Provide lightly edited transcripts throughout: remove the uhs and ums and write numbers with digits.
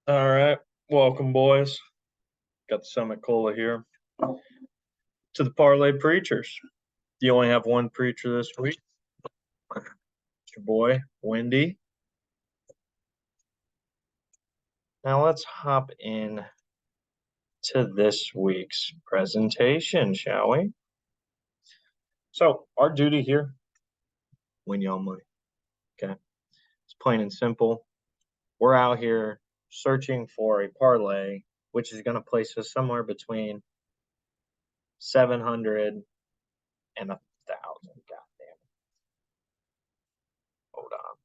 All right. Welcome, boys. Got the Summit Cola here to the Parlay Preachers. You only have one preacher this week. It's your boy, Wendy. Now let's hop in to this week's presentation, shall we? So, our duty here, win y'all money. Okay. It's plain and simple. We're out here searching for a parlay, which is going to place us somewhere between 700 and 1,000. God damn it. Hold on.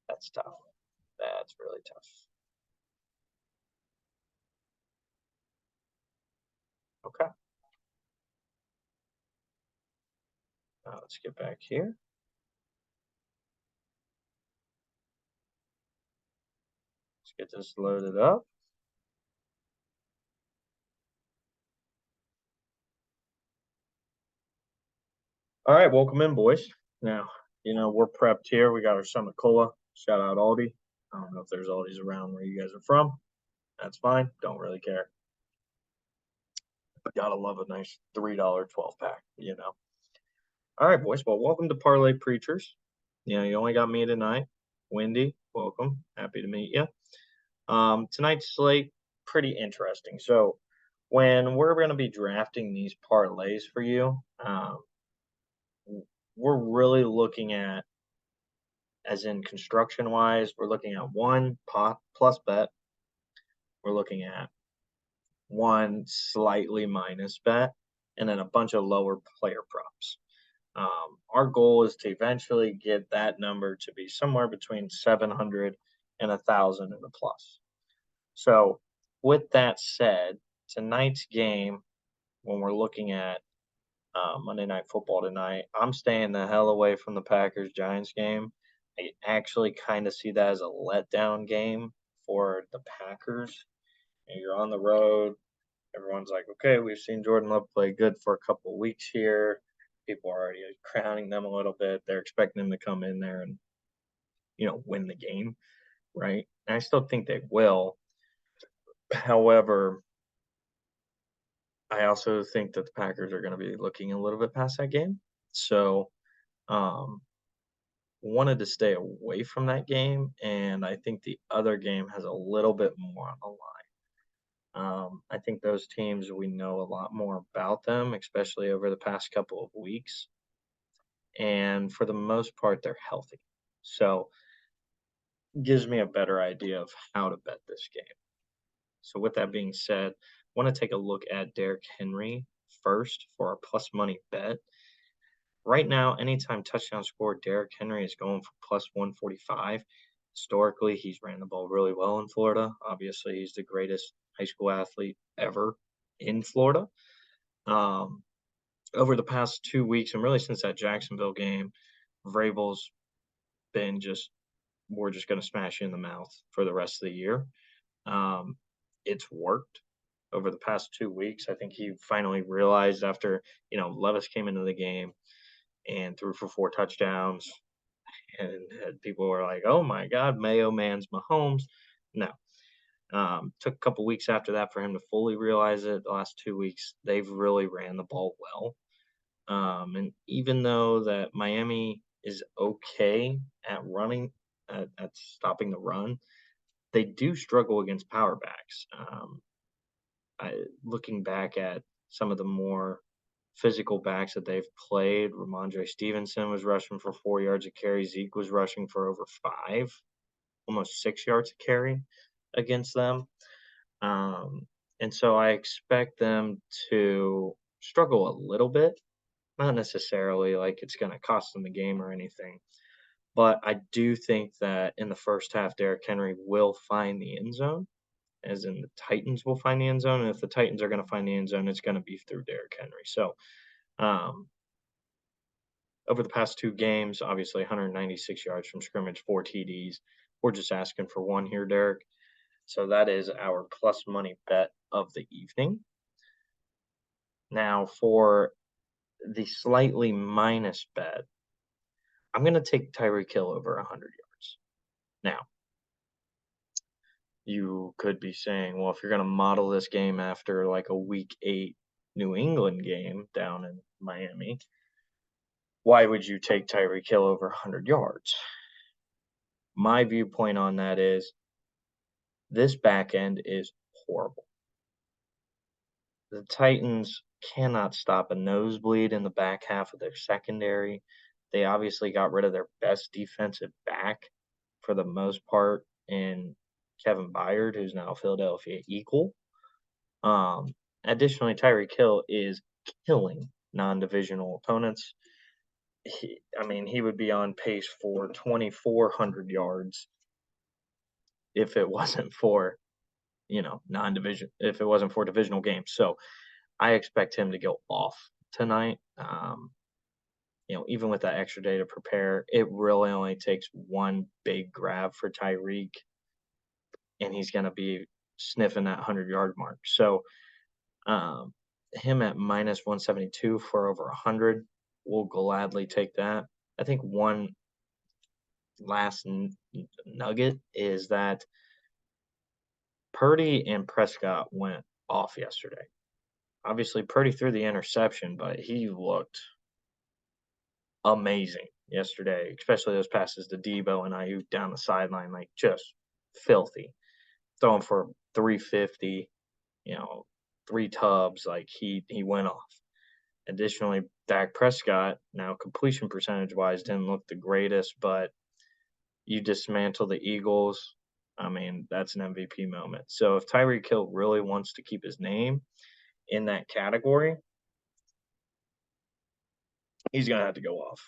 That's tough. That's really tough. Okay. Let's get back here. Let's get this loaded up. All right, welcome in, boys. Now, we're prepped here. We got our Summit Cola. Shout out Aldi. I don't know if there's Aldis around where you guys are from. That's fine. Don't really care. Gotta love a nice $3 12 pack. All right, boys. Well, welcome to Parlay Preachers. You only got me tonight. Wendy, welcome. Happy to meet you. Tonight's slate, pretty interesting. So, when we're going to be drafting these parlays for you, we're really looking at, as in construction wise, we're looking at one plus bet. We're looking at one slightly minus bet, and then a bunch of lower player props. Our goal is to eventually get that number to be somewhere between 700 and 1,000 in the plus. So, with that said, tonight's game, when we're looking at Monday Night Football tonight, I'm staying the hell away from the Packers Giants game. I actually kind of see that as a letdown game for the Packers. You're on the road. Everyone's like, okay, we've seen Jordan Love play good for a couple of weeks here. People are already crowning them a little bit. They're expecting them to come in there and, win the game, right? And I still think they will. However, I also think that the Packers are going to be looking a little bit past that game. So, um, wanted to stay away from that game, and I think the other game has a little bit more on the line. I think those teams, we know a lot more about them, especially over the past couple of weeks. And for the most part, they're healthy. So, gives me a better idea of how to bet this game. So, with that being said, I want to take a look at Derrick Henry first for our plus money bet. Right now, anytime touchdown score, Derrick Henry is going for plus 145. Historically, he's ran the ball really well in Florida. Obviously, he's the greatest high school athlete ever in Florida. Um, Over the past 2 weeks, and really since that Jacksonville game, Vrabel's been we're just going to smash you in the mouth for the rest of the year. Um, it's worked over the past 2 weeks. I think he finally realized after, Levis came into the game and threw for 4 touchdowns. And people were like, "Oh my God, Mayo Man's Mahomes." No, took a couple weeks after that for him to fully realize it. The last 2 weeks, they've really ran the ball well. And even though that Miami is okay at running, at stopping the run, they do struggle against power backs. Looking back at some of the more physical backs that they've played, Ramondre Stevenson was rushing for 4 yards a carry. Zeke was rushing for over 5, almost 6 yards a carry against them. And so I expect them to struggle a little bit, not necessarily like it's going to cost them the game or anything. But I do think that in the first half, Derrick Henry will find the end zone, as in the Titans will find the end zone. And if the Titans are going to find the end zone, it's going to be through Derrick Henry. So, um, over the past 2 games, obviously 196 yards from scrimmage, 4 TDs. We're just asking for one here, Derek. So that is our plus money bet of the evening. Now, for the slightly minus bet, I'm going to take Tyreek Hill over 100 yards. Now, you could be saying, well, if you're going to model this game after like a week 8 New England game down in Miami, why would you take Tyreek Hill over 100 yards? My viewpoint on that is this back end is horrible. The Titans cannot stop a nosebleed in the back half of their secondary. They obviously got rid of their best defensive back for the most part in Kevin Byard, who's now a Philadelphia Eagle. Additionally, Tyreek Hill is killing non-divisional opponents. He would be on pace for 2,400 yards if it wasn't for, if it wasn't for divisional games. So I expect him to go off tonight. Even with that extra day to prepare, it really only takes one big grab for Tyreek, and he's going to be sniffing that 100-yard mark. So him at minus 172 for over 100, we'll gladly take that. I think one last nugget is that Purdy and Prescott went off yesterday. Obviously, Purdy threw the interception, but he looked amazing yesterday, especially those passes to Debo and Ayuk down the sideline, like just filthy. Throwing for 350, 3 tubs, like he went off. Additionally, Dak Prescott, now completion percentage-wise, didn't look the greatest, but you dismantle the Eagles, that's an MVP moment. So if Tyreek Hill really wants to keep his name in that category, he's going to have to go off.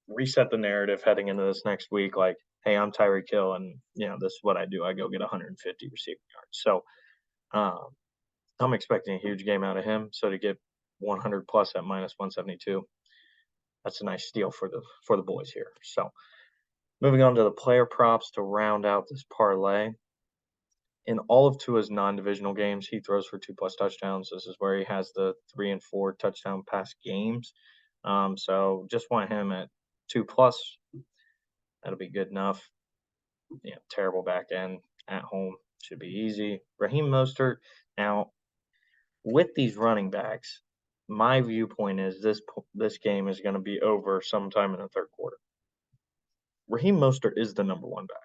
Reset the narrative heading into this next week, like, hey, I'm Tyreek Hill, and, this is what I do. I go get 150 receiving yards. So I'm expecting a huge game out of him. So to get 100 plus at minus 172, that's a nice steal for the boys here. So moving on to the player props to round out this parlay. In all of Tua's non-divisional games, he throws for 2+ touchdowns. This is where he has the 3 and 4 touchdown pass games. So just want him at 2+. That'll be good enough. Terrible back end at home. Should be easy. Raheem Mostert. Now, with these running backs, my viewpoint is this game is going to be over sometime in the third quarter. Raheem Mostert is the number 1 back.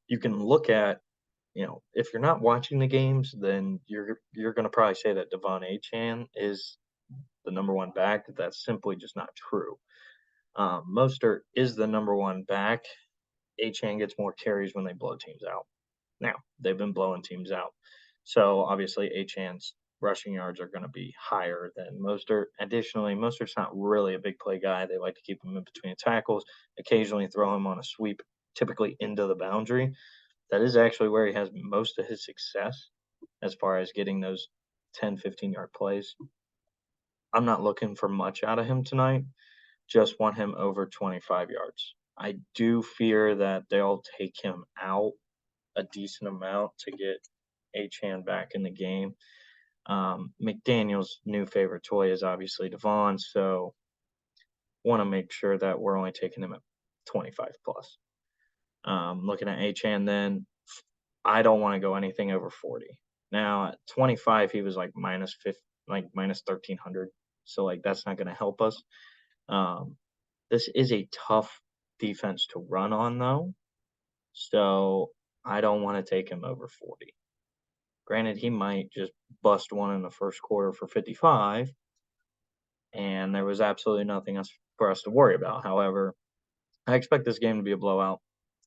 You can look at, if you're not watching the games, then you're going to probably say that Devon Achane is the number 1 back. That's simply just not true. Mostert is the number 1 back. Achane gets more carries when they blow teams out. Now, they've been blowing teams out. So, obviously, Achane's rushing yards are going to be higher than Mostert. Additionally, Mostert's not really a big play guy. They like to keep him in between tackles, occasionally throw him on a sweep, typically into the boundary. That is actually where he has most of his success as far as getting those 10, 15-yard plays. I'm not looking for much out of him tonight. Just want him over 25 yards. I do fear that they'll take him out a decent amount to get Achane back in the game. McDaniel's new favorite toy is obviously Devon, so want to make sure that we're only taking him at 25+. Looking at Achane, then I don't want to go anything over 40. Now at 25, he was like minus 1,300, so like that's not going to help us. This is a tough defense to run on, though, so I don't want to take him over 40. Granted, he might just bust one in the first quarter for 55, and there was absolutely nothing else for us to worry about. However, I expect this game to be a blowout,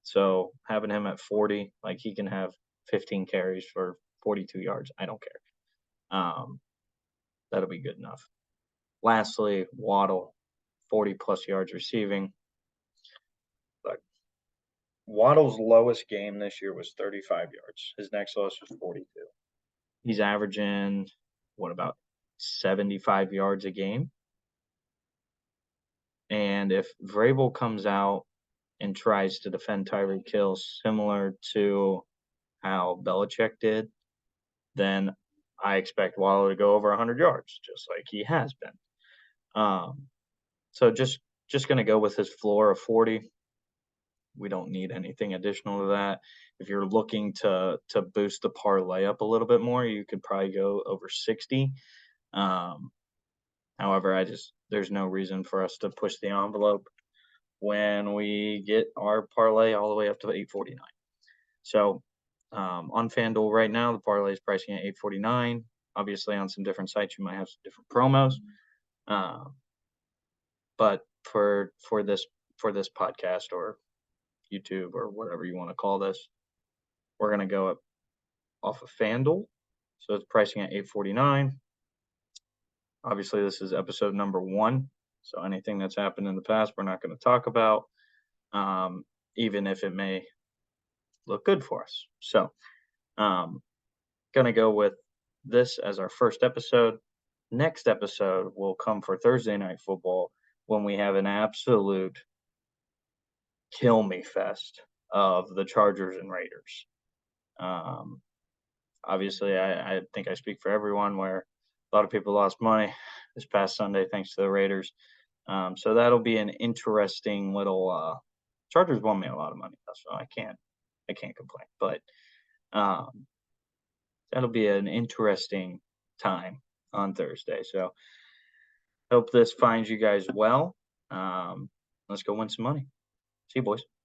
so having him at 40, like he can have 15 carries for 42 yards, I don't care. That'll be good enough. Lastly, Waddle, 40+ yards receiving. Look, Waddle's lowest game this year was 35 yards. His next lowest was 42. He's averaging, about 75 yards a game? And if Vrabel comes out and tries to defend Tyreek Hill similar to how Belichick did, then I expect Waddle to go over 100 yards, just like he has been. So just going to go with his floor of 40. We don't need anything additional to that. If you're looking to boost the parlay up a little bit more, you could probably go over 60. Um, However, there's no reason for us to push the envelope when we get our parlay all the way up to 849. So on FanDuel right now, the parlay is pricing at 849. Obviously, on some different sites, you might have some different promos. But for this podcast or YouTube or whatever you want to call this, we're gonna go up off of FanDuel. So it's pricing at 849. Obviously, this is episode number 1. So anything that's happened in the past, we're not going to talk about, even if it may look good for us. So, gonna go with this as our first episode. Next episode will come for Thursday Night Football when we have an absolute kill me fest of the Chargers and Raiders. Obviously, I think I speak for everyone where a lot of people lost money this past Sunday thanks to the Raiders. So that'll be an interesting little. Chargers won me a lot of money, so I can't complain. But that'll be an interesting time on Thursday. So hope this finds you guys well. Let's go win some money. See you, boys.